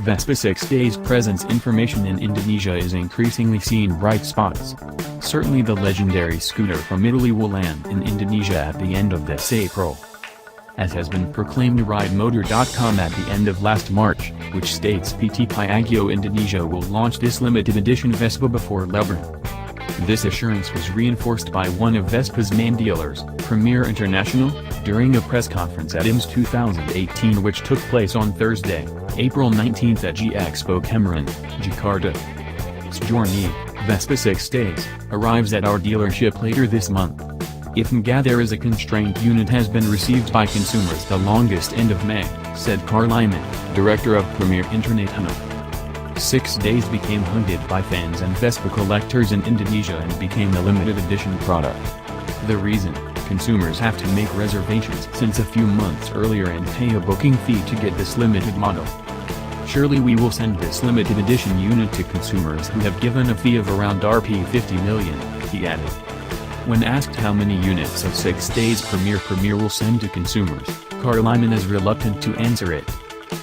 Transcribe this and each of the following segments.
Vespa 6 Days presence information in Indonesia is increasingly seeing bright spots. Certainly the legendary scooter from Italy will land in Indonesia at the end of this April. As has been proclaimed ridemotor.com at the end of last March, which states PT Piaggio Indonesia will launch this limited edition Vespa before Lebaran. This assurance was reinforced by one of Vespa's main dealers, Premier International, during a press conference at IMS 2018 which took place on Thursday, April 19 at G-Expo Kemaran, Jakarta. Sejorni, Vespa 6 Days, arrives at our dealership later this month. If there is a constrained unit has been received by consumers the longest end of May, said Carl Lyman, director of Premier International. 6 Days became hunted by fans and Vespa collectors in Indonesia and became a limited edition product. The reason, consumers have to make reservations since a few months earlier and pay a booking fee to get this limited model. Surely we will send this limited edition unit to consumers who have given a fee of around Rp 50 million, he added. When asked how many units of 6 Days Premier will send to consumers, Carl Lyman is reluctant to answer it.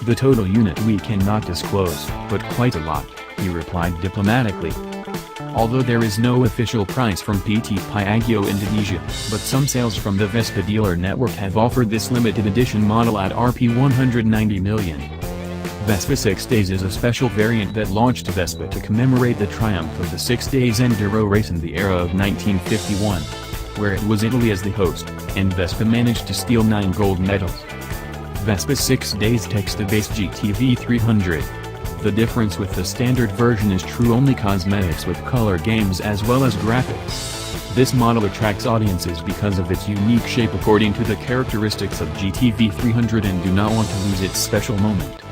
The total unit we cannot disclose, but quite a lot, he replied diplomatically. Although there is no official price from PT Piaggio Indonesia, but some sales from the Vespa dealer network have offered this limited edition model at Rp 190 million. Vespa 6 Days is a special variant that launched Vespa to commemorate the triumph of the 6 Days Enduro race in the era of 1951, where it was Italy as the host, and Vespa managed to steal 9 gold medals. Vespa 6 Days takes the base GTV 300. The difference with the standard version is true only cosmetics with color games as well as graphics. This model attracts audiences because of its unique shape according to the characteristics of GTV 300 and do not want to lose its special moment.